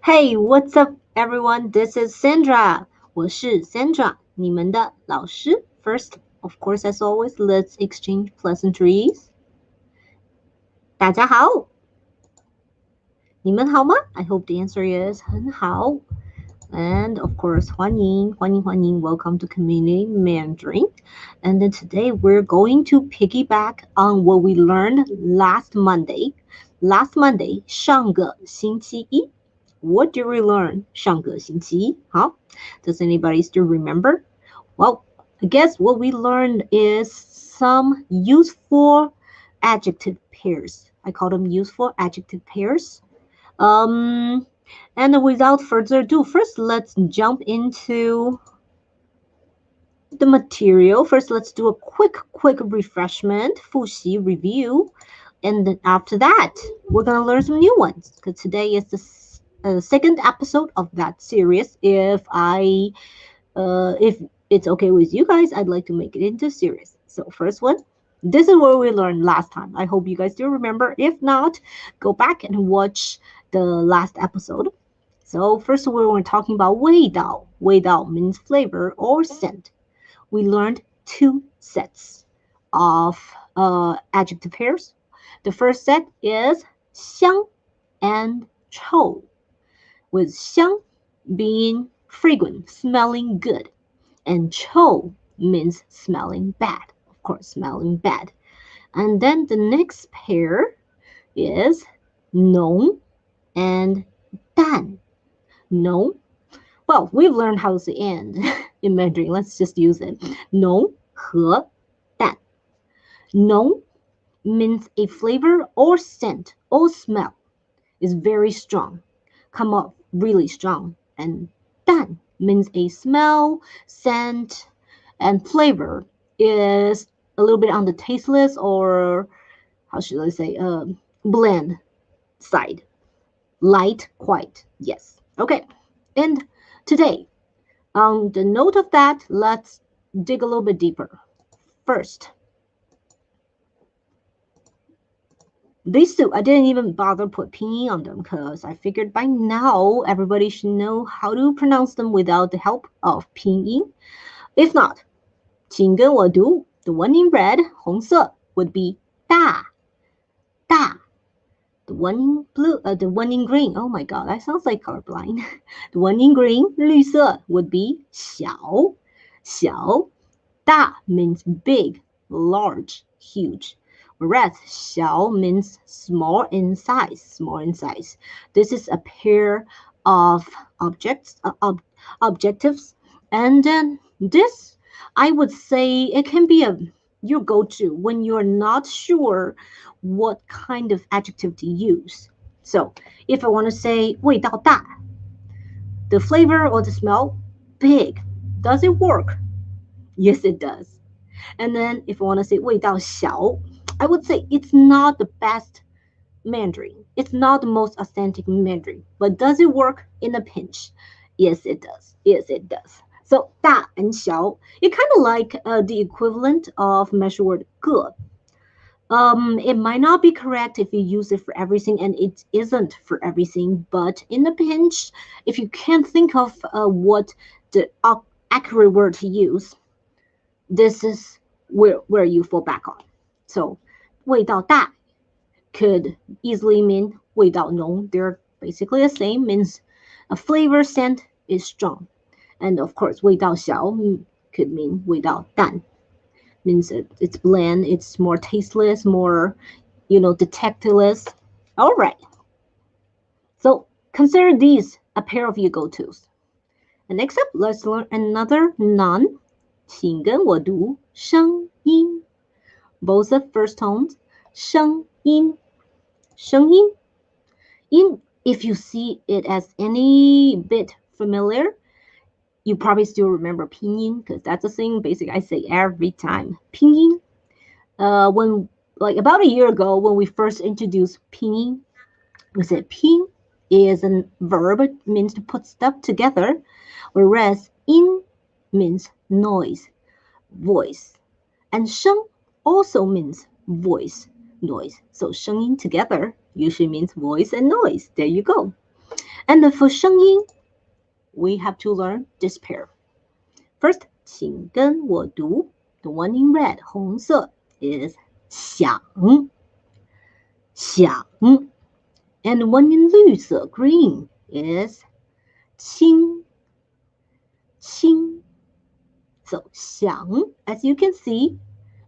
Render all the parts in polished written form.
Hey, what's up, everyone? This is Sandra. 我是 Sandra, 你们的老师. First, of course, as always, let's exchange pleasantries. 大家好，你们好吗? I hope the answer is 很好. And of course, 欢迎, welcome to Community Mandarin. And then today we're going to piggyback on what we learned last Monday. Last Monday, 上个星期一. What did we learn 上个星期一? Huh? Does anybody still remember? Well, I guess what we learned is some useful adjective pairs. I call them useful adjective pairs. And without further ado, first let's jump into the material. First, let's do a quick refreshment, 复习 review. And then after that, we're going to learn some new ones because today is the second episode of that series. If it's okay with you guys, I'd like to make it into a series. So first one, this is what we learned last time. I hope you guys still remember. If not, go back and watch the last episode. So first we were talking about 味道. 味道 means flavor or scent. We learned two sets of adjective pairs. The first set is 香 and 臭, with 香 being fragrant, smelling good, and 臭 means smelling bad. Of course, smelling bad. And then the next pair is 浓 and 淡. 浓. Well, we've learned how to say and in Mandarin. Let's just use it. 浓和淡. 浓 means a flavor or scent or smell is very strong, come up really strong. And 淡 means a smell, scent, and flavor is a little bit on the tasteless or, how should I say, bland side. Light, quiet, yes. Okay, and today, on the note of that, let's dig a little bit deeper. First, these two, I didn't even bother put pinyin on them because I figured by now everybody should know how to pronounce them without the help of pinyin. If not, 请跟我读. The one in red, 红色, would be 大. The one in blue, the one in green. Oh my god, that sounds like colorblind. The one in green, 绿色, would be 小. 大 means big, large, huge. Whereas 小 means small in size. This is a pair of objectives. And then this, I would say, it can be your go-to when you're not sure what kind of adjective to use. So if I want to say 味道大, the flavor or the smell, big. Does it work? Yes, it does. And then if I want to say 味道小, I would say it's not the best Mandarin. It's not the most authentic Mandarin. But does it work in a pinch? Yes, it does. So 大 and 小, it kind of like the equivalent of measure word 个. It might not be correct if you use it for everything, and it isn't for everything. But in a pinch, if you can't think of what the accurate word to use, this is where you fall back on. So 味道大 could easily mean 味道浓. They're basically the same, means a flavor scent is strong. And of course, 味道小 could mean 味道淡. Means it's bland, it's more tasteless, more, detectless. All right. So consider these a pair of your go-tos. And next up, let's learn another non. 请跟我读声音. Both the first tones. 声音. If you see it as any bit familiar, you probably still remember pinyin because that's the thing basic I say every time. Pinyin. When about a year ago when we first introduced pinyin, we said pin is a verb, it means to put stuff together, whereas in means noise, voice, and 声 also means voice, noise. So 声音 together usually means voice and noise. There you go. And then for 声音, we have to learn this pair. First, 请跟我读. The one in red, 红色, is 想. 想. And the one in 绿色, green, is 轻. 轻. So 响, as you can see,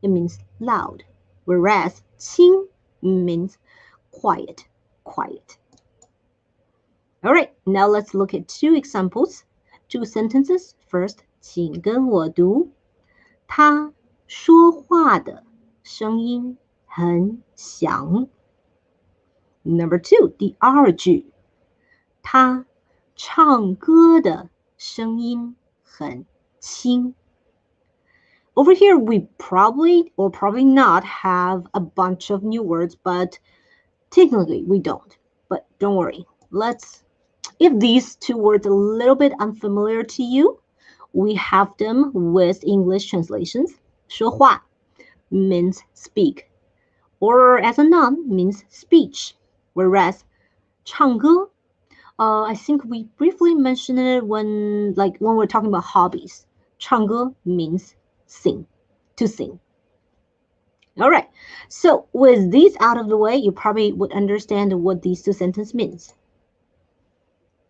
it means loud, whereas 轻 means quiet, quiet. All right, now let's look at two examples, two sentences. First, 请跟我读。他说话的声音很响。Number two, the R 句。他唱歌的声音很轻。Over here, we probably or probably not have a bunch of new words, but technically we don't. But don't worry. If these two words are a little bit unfamiliar to you, we have them with English translations. 说话 means speak, or as a noun means speech, whereas 唱歌, I think we briefly mentioned it when we're talking about hobbies. 唱歌 means sing, to sing. All right, so with these out of the way, you probably would understand what these two sentences means.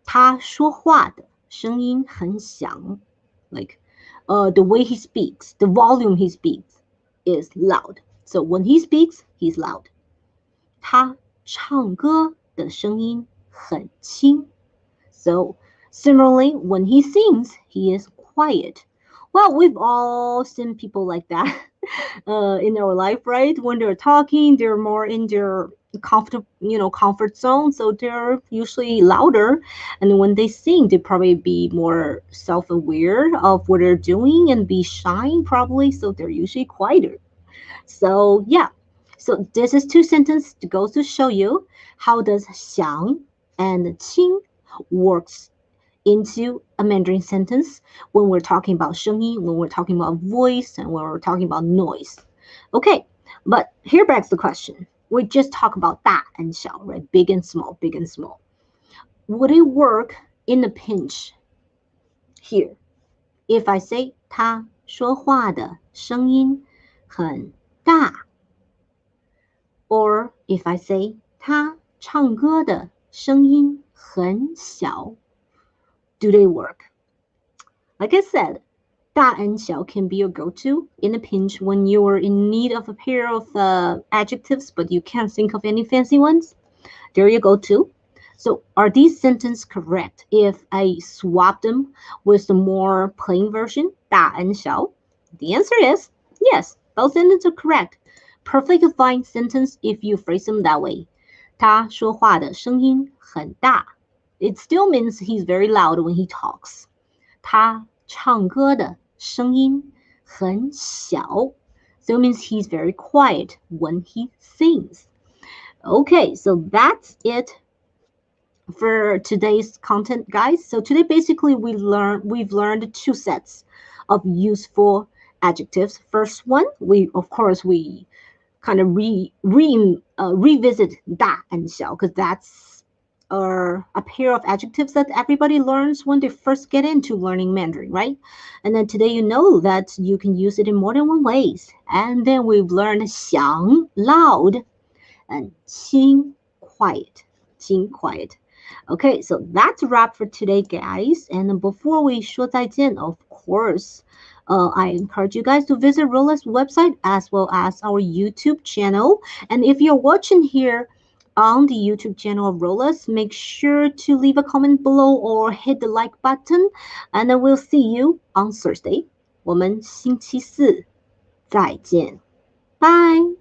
他说话的声音很响。The way he speaks, the volume he speaks is loud. So when he speaks, he's loud. 他唱歌的声音很轻。So similarly, when he sings, he is quiet. Well, we've all seen people like that in our life, right? When they're talking, they're more in their comfort zone, so they're usually louder. And when they sing, they probably be more self-aware of what they're doing and be shy probably, so they're usually quieter. So yeah, so this is two sentences to go to show you how does 响 and 轻 works into a Mandarin sentence when we're talking about 声音, when we're talking about voice, and when we're talking about noise. Okay, but here begs the question. We just talk about 大 and 小, right? Big and small, big and small. Would it work in a pinch here? If I say 他说话的声音很大, or if I say 他唱歌的声音很小, do they work? Like I said, 大 and 小 can be your go-to in a pinch when you are in need of a pair of adjectives, but you can't think of any fancy ones. There you go too. So are these sentences correct if I swap them with the more plain version, 大 and 小? The answer is yes, those sentences are correct. Perfectly fine sentence if you phrase them that way. 他说话的声音很大. It still means he's very loud when he talks. 他唱歌的声音很小. So it means he's very quiet when he sings. Okay, so that's it for today's content, guys. So today basically we've learned two sets of useful adjectives. First one, we kind of revisit 大 and 小, because that's a pair of adjectives that everybody learns when they first get into learning Mandarin, right? And then today you know that you can use it in more than one ways. And then we've learned 响 loud and 轻 quiet. 轻 quiet. Okay, so that's a wrap for today, guys. And before we 说再见, of course, I encourage you guys to visit Rolla's website as well as our YouTube channel. And if you're watching here on the YouTube channel of Rolla's, make sure to leave a comment below or hit the like button. And then we'll see you on Thursday. 我们星期四再见. Bye.